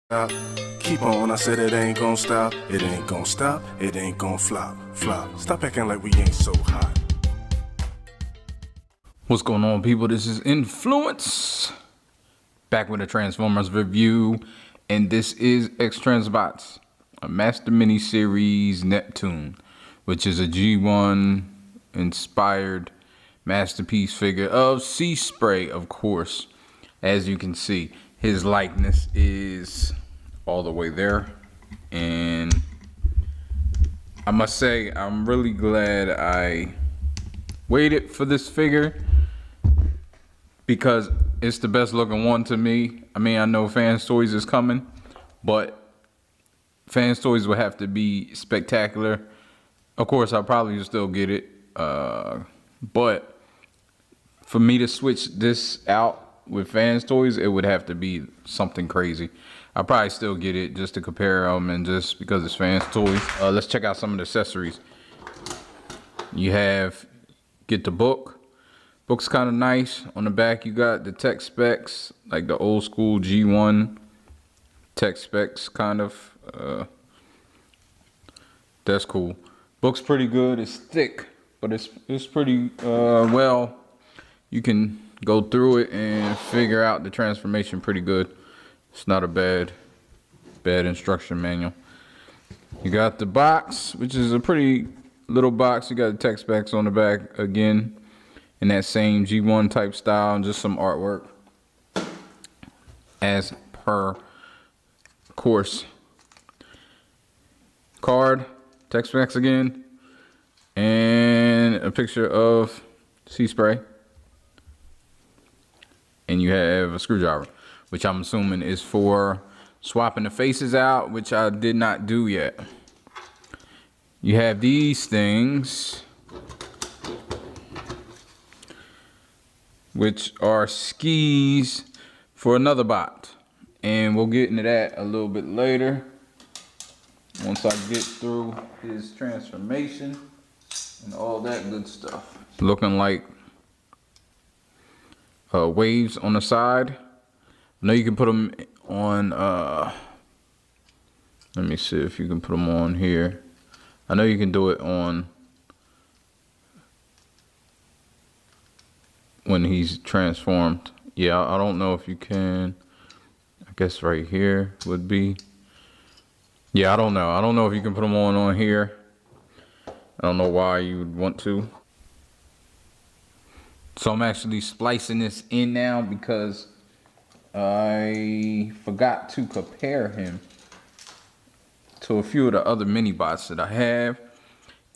Stop. Keep on, I said it ain't gon' stop. It ain't gon' stop, it ain't gon' flop. Stop acting like we ain't so hot. What's going on, people? This is Inflewence, back with a Transformers review, and this is X-Transbots, a Master Mini Series Neptune, which is a G1 inspired masterpiece figure of Seaspray, of course. As you can see, his likeness is all the way there, and I must say I'm really glad I waited for this figure because it's the best looking one to me. I mean, I know Fans Toys is coming, but Fans Toys would have to be spectacular. Of course, I'll probably still get it, but for me to switch this out with Fans Toys, it would have to be something crazy. I'll probably still get it just to compare them and just because it's Fans Toys. Let's check out some of the accessories. You get the book. Book's kind of nice. On the back, you got the tech specs, like the old school G1 tech specs, kind of. That's cool. Book's pretty good. It's thick, but it's pretty well. You can go through it and figure out the transformation pretty good. It's not a bad instruction manual. You got the box, which is a pretty little box. You got the tech specs on the back again in that same G1 type style, and just some artwork as per course. Card, tech specs again, and a picture of Seaspray. And you have a screwdriver, which I'm assuming is for swapping the faces out, which I did not do yet. You have these things, which are skis for another bot. And we'll get into that a little bit later, once I get through his transformation and all that good stuff. Looking like waves on the side. I know you can put them on, let me see if you can put them on here. I know you can do it on when he's transformed. Yeah, I don't know if you can. I guess right here would be. Yeah, I don't know. I don't know if you can put them on here. I don't know why you would want to. So I'm actually splicing this in now because I forgot to compare him to a few of the other mini bots that I have.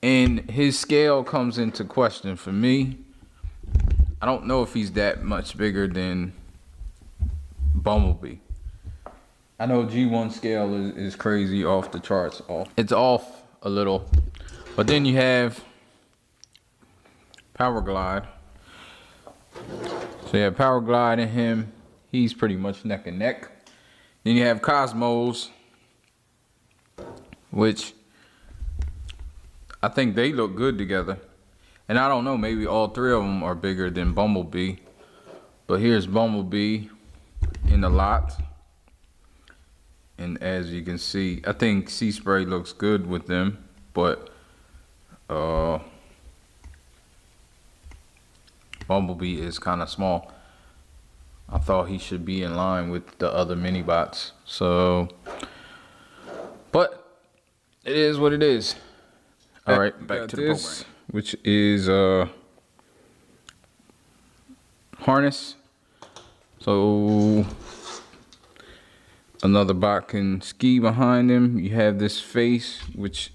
And his scale comes into question for me. I don't know if he's that much bigger than Bumblebee. I know G1 scale is crazy, off the charts. It's off a little. But then you have Power Glide. So you have Power Glide in him. He's pretty much neck and neck. Then you have Cosmos, which I think they look good together. And I don't know, maybe all three of them are bigger than Bumblebee. But here's Bumblebee in the lot. And as you can see, I think Seaspray looks good with them. But Bumblebee is kind of small. I thought he should be in line with the other mini bots. So, but it is what it is. All right, back to the program, which is harness. So another bot can ski behind him. You have this face, which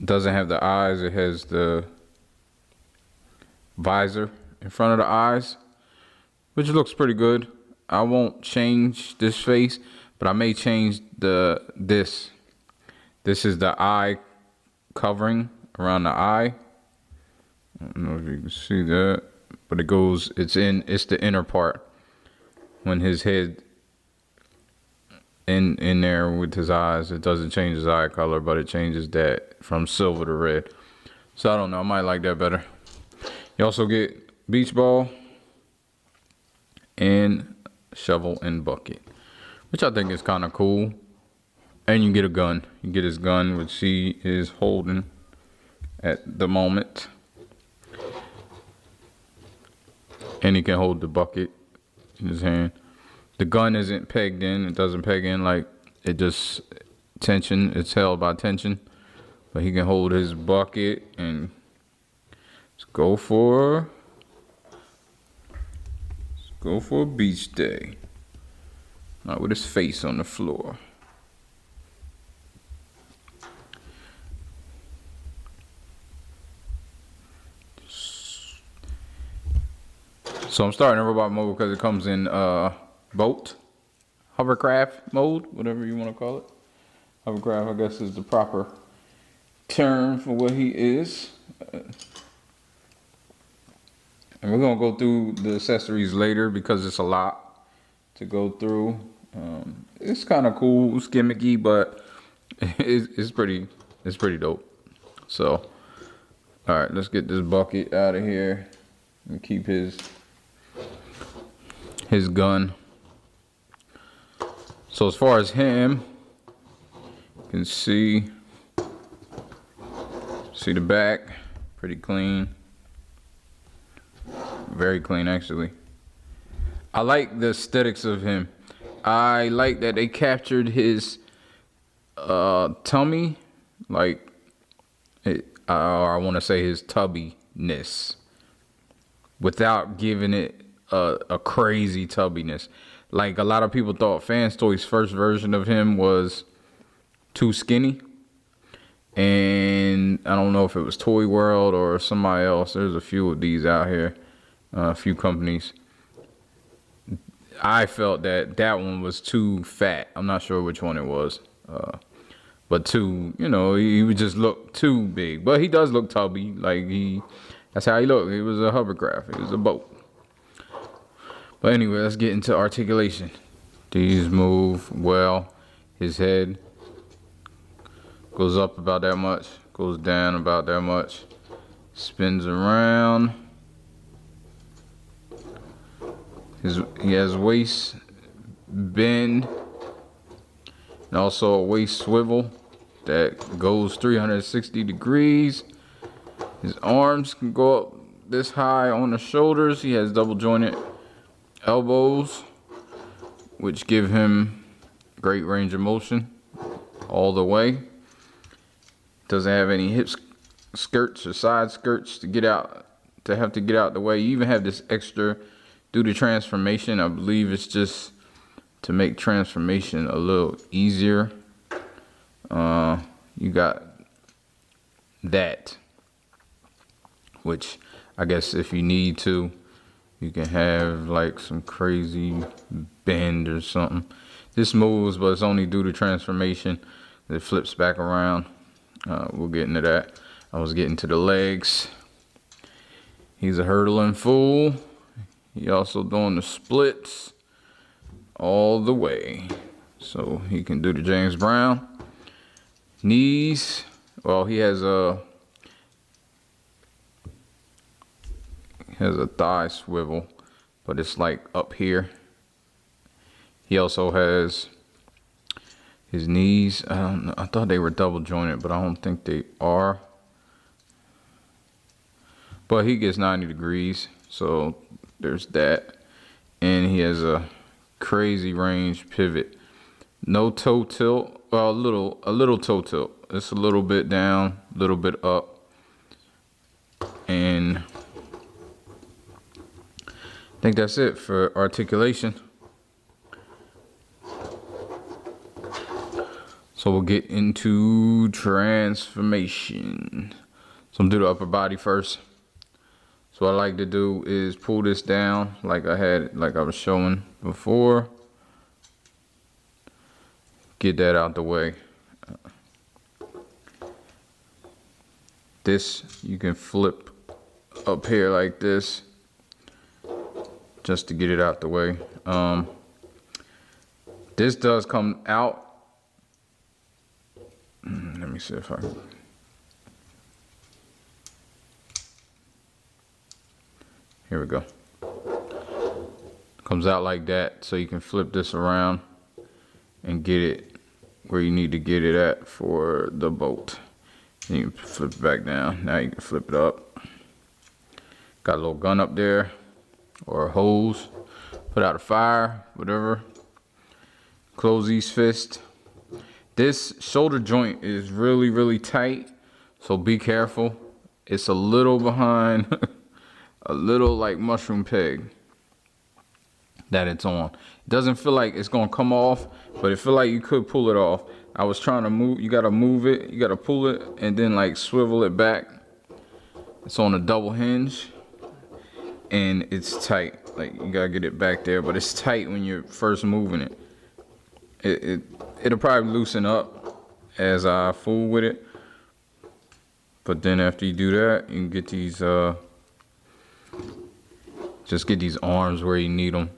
doesn't have the eyes. It has the visor in front of the eyes, which looks pretty good. I won't change this face, but I may change this. This is the eye covering around the eye. I don't know if you can see that, but it's the inner part when his head in there with his eyes. It doesn't change his eye color, but it changes that from silver to red. So I don't know, I might like that better. You also get beach ball and shovel and bucket. which I think is kind of cool. And you get a gun. You get his gun, which he is holding at the moment. And he can hold the bucket in his hand. The gun isn't pegged in. It doesn't peg in, like it just tension. It's held by tension. But he can hold his bucket and let's go for a beach day. Not with his face on the floor. So I'm starting in robot mode because it comes in boat, hovercraft mode, whatever you want to call it. Hovercraft, I guess, is the proper term for what he is. And we're gonna go through the accessories later because it's a lot to go through. It's kind of cool, it's gimmicky, but it's pretty dope. So, all right, let's get this bucket out of here and keep his gun. So as far as him, you can see the back, pretty clean, very clean actually. I like the aesthetics of him. I like that they captured his tummy, like I want to say his tubbiness, without giving it a crazy tubbiness. Like a lot of people thought Fanstoy's first version of him was too skinny, and I don't know if it was Toy World or somebody else. There's a few of these out here, a few companies. I felt that one was too fat. I'm not sure which one it was, but too, you know, he would just look too big. But he does look tubby, like that's how he looked. It was a hovercraft. It was a boat. But anyway, let's get into articulation. These move well. His head goes up about that much, goes down about that much, spins around. He has waist bend and also a waist swivel that goes 360 degrees. His arms can go up this high on the shoulders. He has double jointed elbows, which give him great range of motion all the way. Doesn't have any hip skirts or side skirts to get out the way. You even have this extra due to transformation. I believe it's just to make transformation a little easier. You got that, which I guess if you need to, you can have like some crazy bend or something. This moves, but it's only due to transformation. It flips back around. We'll get into that. I was getting to the legs. He's a hurdling fool. He also doing the splits all the way. So he can do the James Brown. Knees. Well, he has a thigh swivel, but it's like up here. He also has his knees. I don't know. I thought they were double jointed, but I don't think they are. But he gets 90 degrees, so there's that. And he has a crazy range pivot. No toe tilt. Well, a little toe tilt. It's a little bit down, a little bit up. And I think that's it for articulation. So we'll get into transformation. So I'm gonna do the upper body first. So what I like to do is pull this down like I was showing before. Get that out the way. This you can flip up here like this just to get it out the way. This does come out. Let me see if I can. Here we go. Comes out like that, so you can flip this around and get it where you need to get it at for the bolt. And you can flip it back down. Now you can flip it up. Got a little gun up there, or a hose. Put out a fire, whatever. Close these fists. This shoulder joint is really, really tight, so be careful. It's a little behind, a little like mushroom peg that it's on. It doesn't feel like it's gonna come off, but it feel like you could pull it off. I was trying to move, you gotta move it, you gotta pull it, and then like swivel it back. It's on a double hinge, and it's tight. Like you gotta get it back there, but it's tight when you're first moving it. It'll probably loosen up as I fool with it. But then after you do that, you can get these, just get these arms where you need them,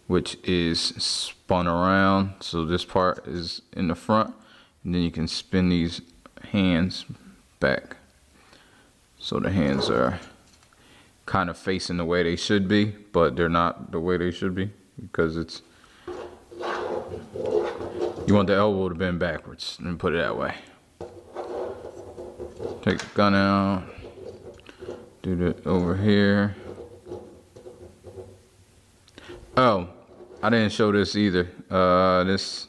which is spun around. So this part is in the front, and then you can spin these hands back. So the hands are kind of facing the way they should be, but they're not the way they should be because it's, you want the elbow to bend backwards and put it that way. Take the gun out, do it over here. Oh, I didn't show this either. This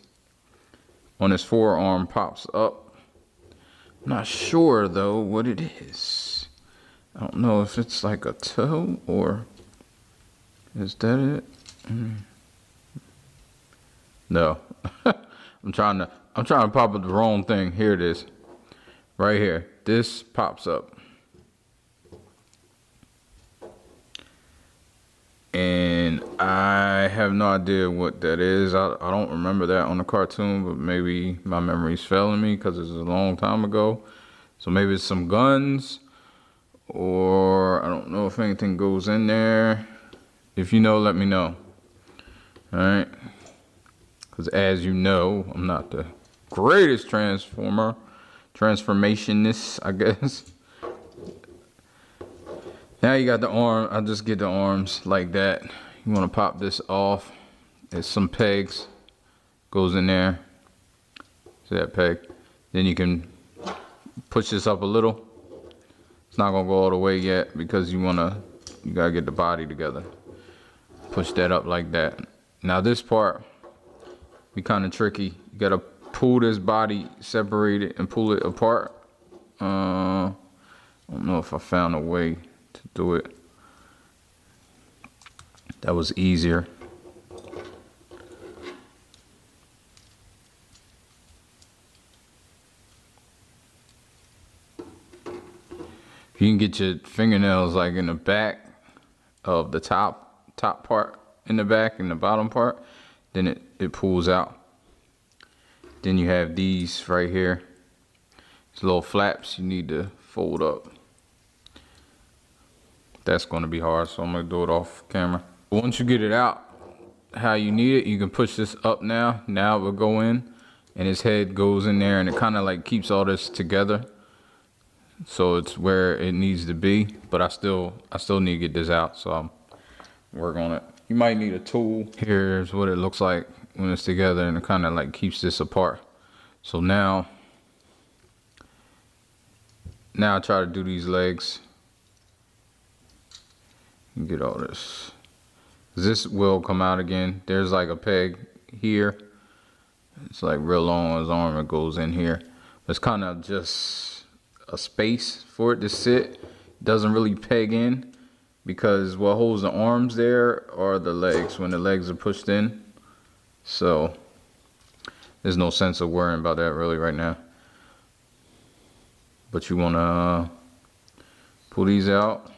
on this forearm pops up. I'm not sure though what it is. I don't know if it's like a toe or is that it? No. I'm trying to pop up the wrong thing. Here it is. Right here. This pops up. And I have no idea what that is. I don't remember that on the cartoon, but maybe my memory's failing me because it's a long time ago. So maybe it's some guns, or I don't know if anything goes in there. If you know, let me know. All right. Because as you know, I'm not the greatest transformationist, I guess. Now you got the arm. I just get the arms like that. You want to pop this off. There's some pegs. Goes in there. See that peg? Then you can push this up a little. It's not gonna go all the way yet because you gotta get the body together. Push that up like that. Now this part be kind of tricky. You gotta pull this body, separate it, and pull it apart. I don't know if I found a way to do it that was easier. You can get your fingernails like in the back of the top part in the back and the bottom part, then it pulls out. Then you have these right here. These little flaps you need to fold up. That's going to be hard, so I'm going to do it off camera. Once you get it out how you need it, you can push this up now. Now it will go in, and his head goes in there, and it kind of like keeps all this together. So it's where it needs to be, but I still need to get this out, so I'm working on it. You might need a tool. Here's what it looks like when it's together, and it kind of like keeps this apart. So now I try to do these legs and get all this. This will come out again. There's like a peg here. It's like real long on his arm. It goes in here. It's kind of just a space for it to sit. Doesn't really peg in because what holds the arms there are the legs when the legs are pushed in. So there's no sense of worrying about that really right now. But you want to pull these out.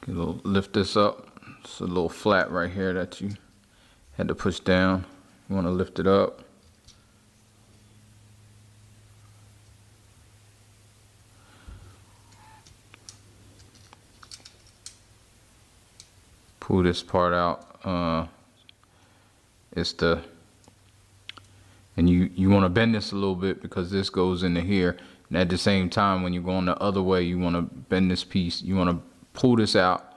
Lift this up. It's a little flat right here that you had to push down. You want to lift it up. Pull this part out. And you want to bend this a little bit because this goes into here. And at the same time, when you're going the other way, you want to bend this piece. You want to pull this out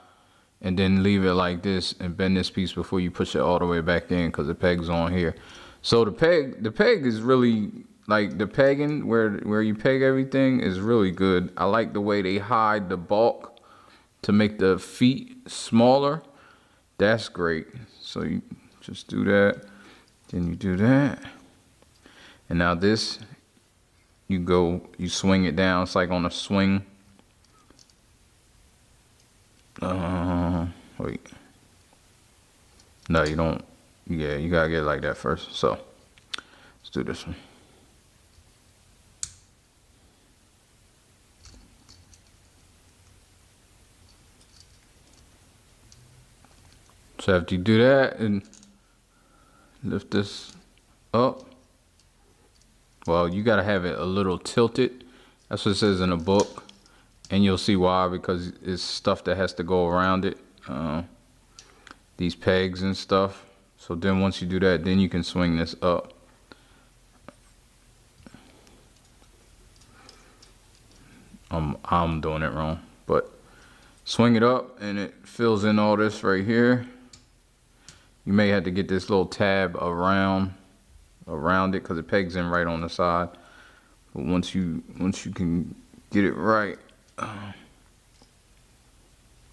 and then leave it like this and bend this piece before you push it all the way back in, because the peg's on here. So the peg is really, like, the pegging where you peg everything is really good. I like the way they hide the bulk to make the feet smaller. That's great. So you just do that, then you do that, and now this, you swing it down. It's like on a swing. Wait. No, you don't. Yeah, you gotta get it like that first. So let's do this one. So after you do that and lift this up, well, you gotta have it a little tilted. That's what it says in the book, and you'll see why, because it's stuff that has to go around it, these pegs and stuff. So then once you do that, then you can swing this up. I'm doing it wrong, but swing it up and it fills in all this right here. You may have to get this little tab around it, because it pegs in right on the side. But once you can get it right,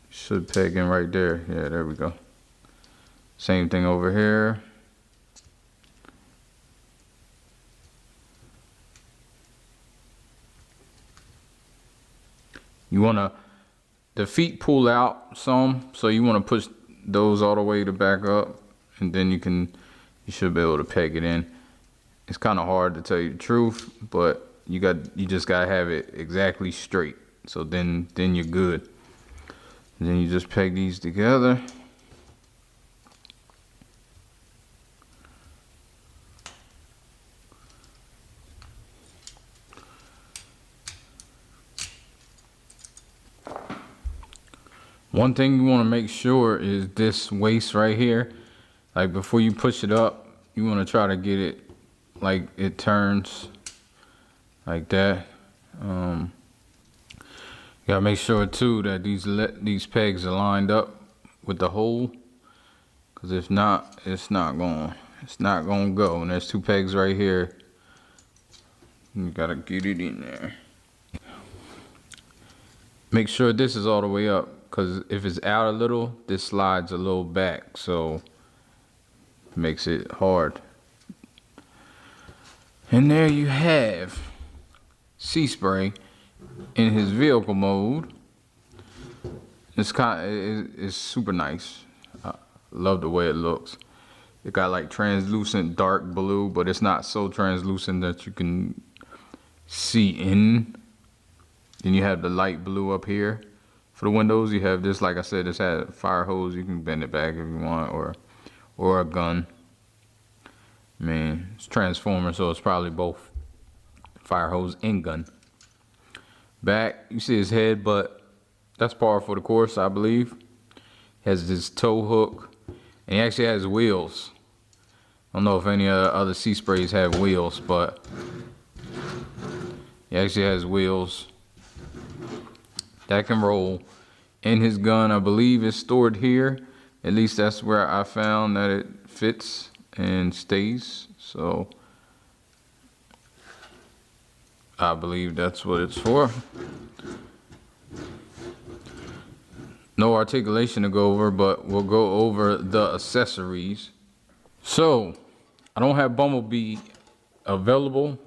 should peg in right there. Yeah, there we go. Same thing over here. You wanna, the feet pull out some, so you wanna push those all the way to back up, and then you should be able to peg it in. It's kind of hard, to tell you the truth, but you just gotta have it exactly straight. So then you're good. And then you just peg these together. One thing you want to make sure is this waist right here. Like, before you push it up, you want to try to get it like it turns like that. You gotta make sure too that these pegs are lined up with the hole, because if not, it's not gonna go. And there's two pegs right here. You gotta get it in there. Make sure this is all the way up, because if it's out a little, this slides a little back, so it makes it hard. And there you have Seaspray in his vehicle mode. It's super nice. I love the way it looks. It got like translucent dark blue, but it's not so translucent that you can see in. Then you have the light blue up here. For the windows, you have this, like I said, this had a fire hose. You can bend it back if you want, or a gun. I mean, it's Transformer, so it's probably both fire hose and gun. Back, you see his head, but that's par for the course, I believe. He has this tow hook, and he actually has wheels. I don't know if any other Seasprays have wheels, but he actually has wheels that can roll. And his gun, I believe, is stored here. At least that's where I found that it fits and stays. So I believe that's what it's for. No articulation to go over, but we'll go over the accessories. So I don't have Bumblebee available.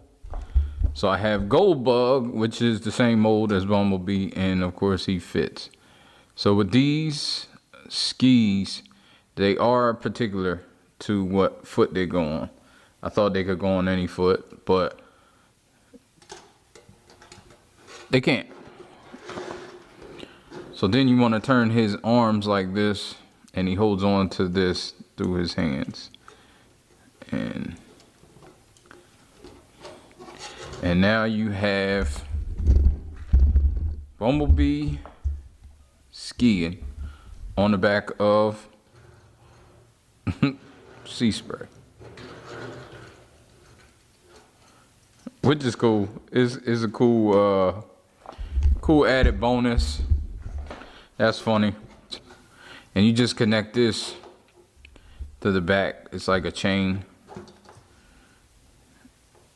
So I have Goldbug, which is the same mold as Bumblebee, and of course he fits. So with these skis, they are particular to what foot they go on. I thought they could go on any foot, but they can't. So then you want to turn his arms like this, and he holds on to this through his hands. And now you have Bumblebee skiing on the back of Seaspray. which is cool. It's a cool cool added bonus. That's funny. And you just connect this to the back. It's like a chain,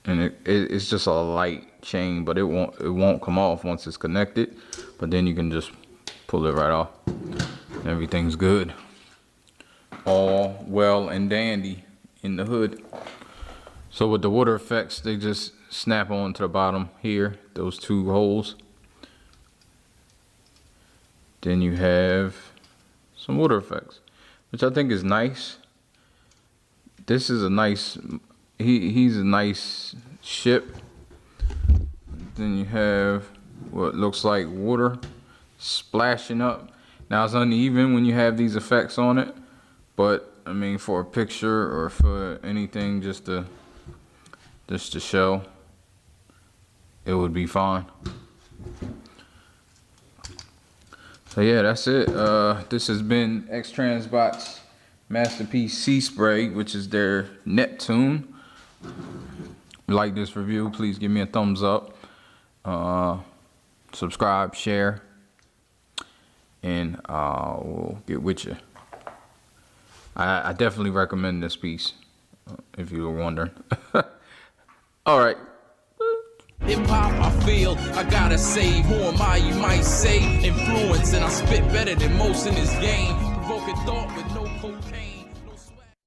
and it's just a light chain, but it won't come off once it's connected. But then you can just pull it right off. Everything's good. All well and dandy in the hood. So with the water effects, they just snap on to the bottom here, those two holes. Then you have some water effects, which I think is nice. This is a nice, he's a nice ship. Then you have what looks like water splashing up. Now it's uneven when you have these effects on it, but I mean for a picture or for anything just to show, it would be fine. So yeah, that's it. This has been X-Transbots Masterpiece Seaspray, which is their Neptune. If you like this review, please give me a thumbs up. Subscribe, share, and we'll get with you. I definitely recommend this piece, if you were wondering. All right. Hip hop, I feel, I gotta say, who am I, you might say, influence, and I spit better than most in this game, provoking thought with no cocaine.